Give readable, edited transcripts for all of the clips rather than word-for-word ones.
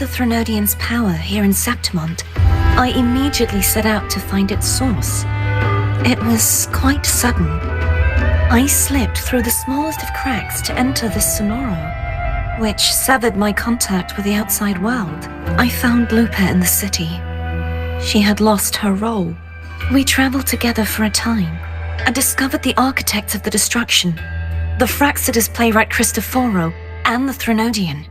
Threnodian's power here in Septimont, I immediately set out to find its source. It was quite sudden. I slipped through the smallest of cracks to enter this Sonoro, which severed my contact with the outside world. I found Lupa in the city. She had lost her role. We traveled together for a time and discovered the architects of the destruction, the Fraxidus playwright Cristoforo and the Threnodian.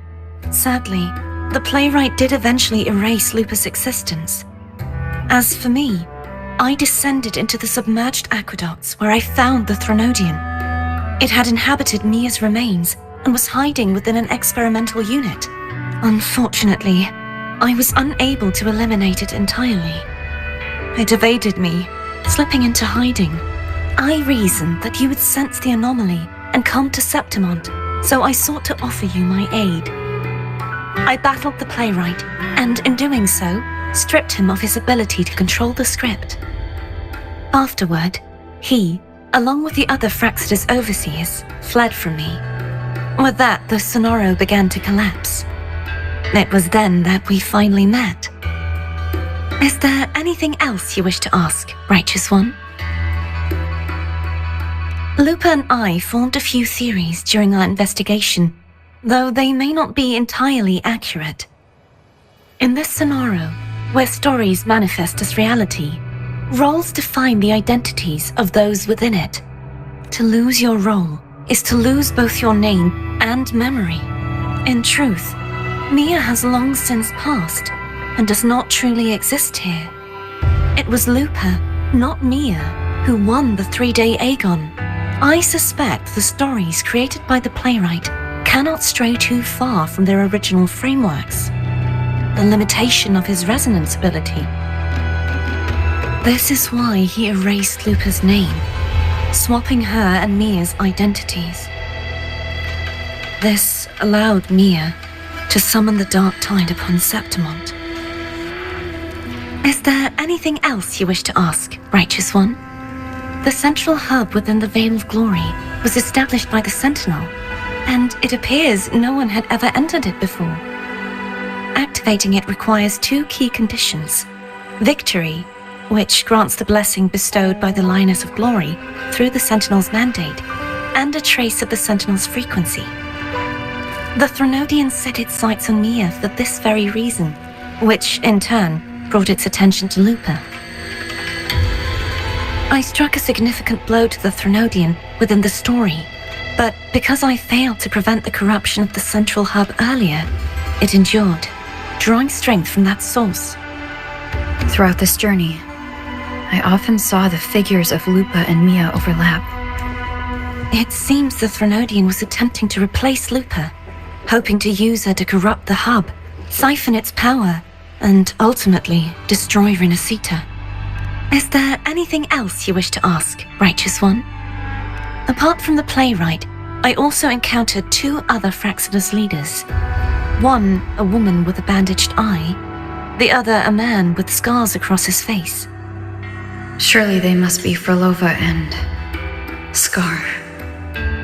Sadly, the playwright did eventually erase Lupa's existence. As for me, I descended into the submerged aqueducts where I found the Threnodian. It had inhabited Mia's remains and was hiding within an experimental unit. Unfortunately, I was unable to eliminate it entirely. It evaded me, slipping into hiding. I reasoned that you would sense the anomaly and come to Septimont, so I sought to offer you my aid. I battled the playwright, and in doing so, stripped him of his ability to control the script. Afterward, he, along with the other Fraxidus overseers, fled from me. With that, the Sonoro began to collapse. It was then that we finally met. Is there anything else you wish to ask, Righteous One? Lupa and I formed a few theories during our investigation, though they may not be entirely accurate. In this Sonoro, where stories manifest as reality, roles define the identities of those within it. To lose your role is to lose both your name and memory. In truth, Mia has long since passed and does not truly exist here. It was Lupa, not Mia, who won the 3-day Aegon. I suspect the stories created by the playwright cannot stray too far from their original frameworks. The limitation of his resonance ability. This is why he erased Lupa's name, swapping her and Mia's identities. This allowed Mia to summon the Dark Tide upon Septimont. Is there anything else you wish to ask, Righteous One? The central hub within the Veil of Glory was established by the Sentinel, and it appears no one had ever entered it before. Activating it requires 2 key conditions: victory, which grants the blessing bestowed by the Lioness of Glory through the Sentinel's mandate, and a trace of the Sentinel's frequency. The Threnodian set its sights on Mia for this very reason, which, in turn, brought its attention to Lupa. I struck a significant blow to the Threnodian within the story, but because I failed to prevent the corruption of the central hub earlier, it endured, drawing strength from that source. Throughout this journey, I often saw the figures of Lupa and Mia overlap. It seems the Threnodian was attempting to replace Lupa, hoping to use her to corrupt the hub, siphon its power, and ultimately destroy Renacita. Is there anything else you wish to ask, Righteous One? Apart from the playwright, I also encountered 2 other Fraxidus leaders. One, a woman with a bandaged eye, the other a man with scars across his face. Surely they must be Frolova and Scar.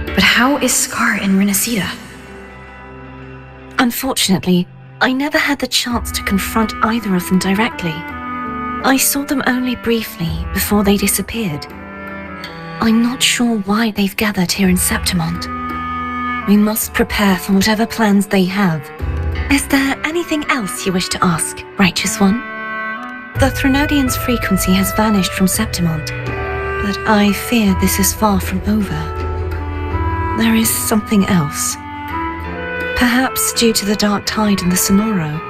But how is Scar in Renacita? Unfortunately, I never had the chance to confront either of them directly. I saw them only briefly before they disappeared. I'm not sure why they've gathered here in Septimont. We must prepare for whatever plans they have. Is there anything else you wish to ask, Righteous One? The Threnodian's frequency has vanished from Septimont, but I fear this is far from over. There is something else. Perhaps due to the Dark Tide in the Sonoro,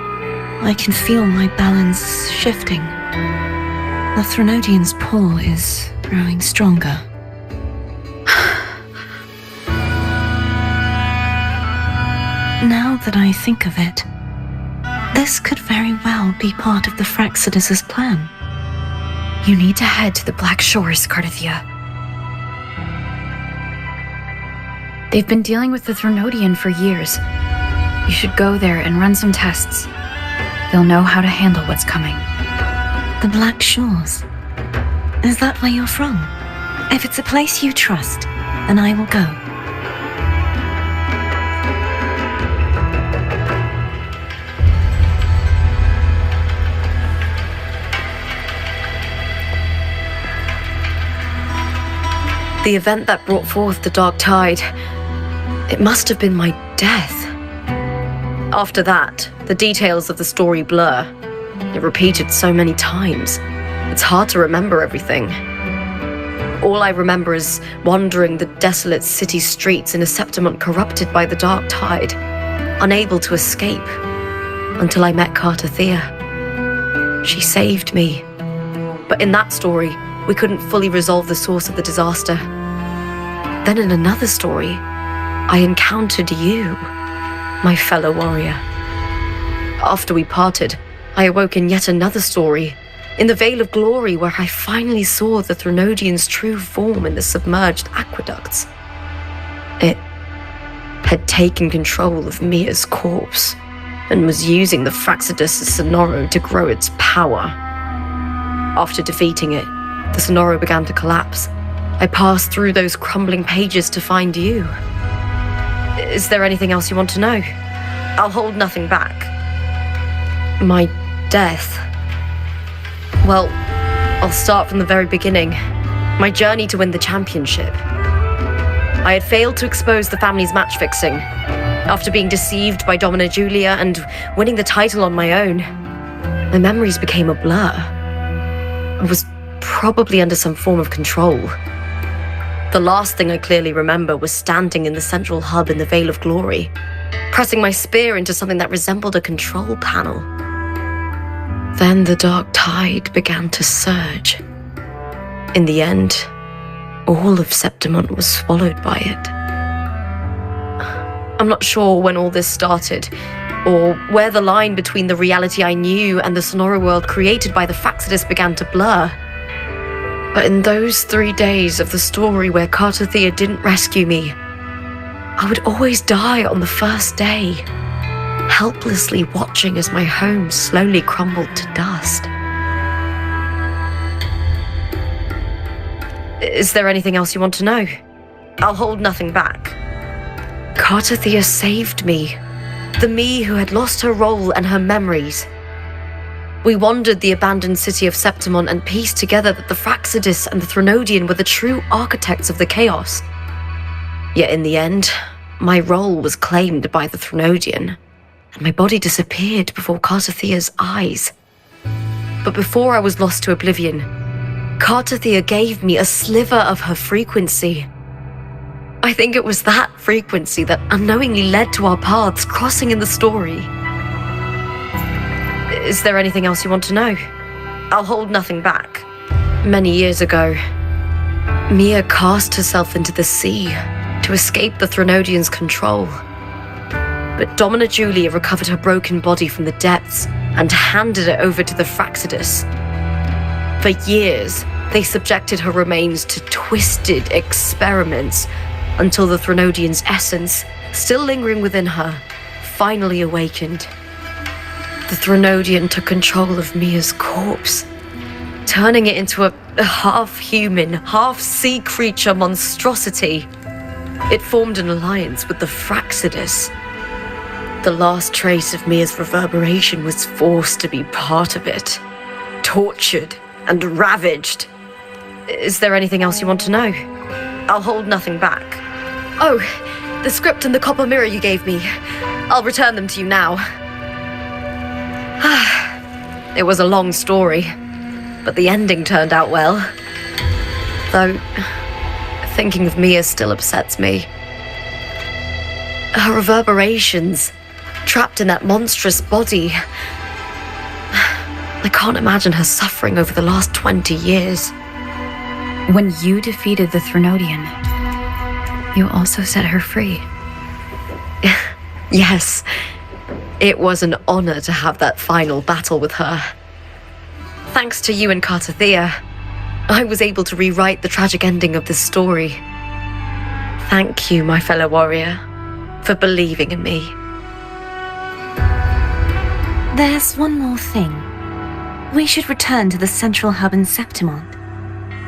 I can feel my balance shifting. The Threnodian's pull is growing stronger. Now that I think of it, this could very well be part of the Fraxidus' plan. You need to head to the Black Shores, Cardathia. They've been dealing with the Threnodian for years. You should go there and run some tests. They'll know how to handle what's coming. The Black Shores? Is that where you're from? If it's a place you trust, then I will go. The event that brought forth the dark tide, it must have been my death. After that, the details of the story blur. It repeated so many times. It's hard to remember everything. All I remember is wandering the desolate city streets in a Septimont corrupted by the dark tide, unable to escape, until I met Carter Thea. She saved me. But in that story, we couldn't fully resolve the source of the disaster. Then in another story, I encountered you, my fellow warrior. After we parted, I awoke in yet another story, in the Vale of Glory, where I finally saw the Threnodian's true form in the submerged aqueducts. It had taken control of Mia's corpse and was using the Fraxidus Sonoro to grow its power. After defeating it, the Sonoro began to collapse. I passed through those crumbling pages to find you. Is there anything else you want to know? I'll hold nothing back. My death. Well, I'll start from the very beginning. My journey to win the championship. I had failed to expose the family's match fixing. After being deceived by Domina Julia and winning the title on my own, my memories became a blur. I was probably under some form of control. The last thing I clearly remember was standing in the central hub in the Vale of Glory, pressing my spear into something that resembled a control panel. Then the dark tide began to surge. In the end, all of Septimont was swallowed by it. I'm not sure when all this started, or where the line between the reality I knew and the Sonoro world created by the Fraxidus began to blur. But in those 3 days of the story where Carter Thea didn't rescue me, I would always die on the first day, helplessly watching as my home slowly crumbled to dust. Is there anything else you want to know? I'll hold nothing back. Carter Thea saved me, the me who had lost her role and her memories. We wandered the abandoned city of Septimont and pieced together that the Fraxidus and the Threnodian were the true architects of the chaos. Yet in the end, my role was claimed by the Threnodian, and my body disappeared before Carter Thea's eyes. But before I was lost to oblivion, Carter Thea gave me a sliver of her frequency. I think it was that frequency that unknowingly led to our paths crossing in the story. Is there anything else you want to know? I'll hold nothing back. Many years ago, Mia cast herself into the sea to escape the Threnodian's control. But Domina Julia recovered her broken body from the depths and handed it over to the Fraxidus. For years, they subjected her remains to twisted experiments until the Threnodian's essence, still lingering within her, finally awakened. The Threnodian took control of Mia's corpse, turning it into a half-human, half-sea creature monstrosity. It formed an alliance with the Fraxidus. The last trace of Mia's reverberation was forced to be part of it, tortured and ravaged. Is there anything else you want to know? I'll hold nothing back. Oh, the script and the copper mirror you gave me. I'll return them to you now. It was a long story, but the ending turned out well. Though, thinking of Mia still upsets me. Her reverberations, trapped in that monstrous body. I can't imagine her suffering over the last 20 years. When you defeated the Threnodian, you also set her free. Yes, it was an honor to have that final battle with her. Thanks to you and Carter Thea, I was able to rewrite the tragic ending of this story. Thank you, my fellow warrior, for believing in me. There's one more thing. We should return to the central hub in Septimont.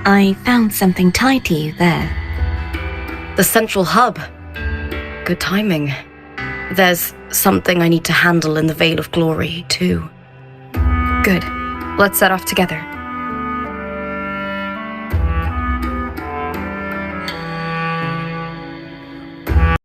I found something tied to you there. The central hub. Good timing. There's something I need to handle in the Vale of Glory, too. Good. Let's set off together.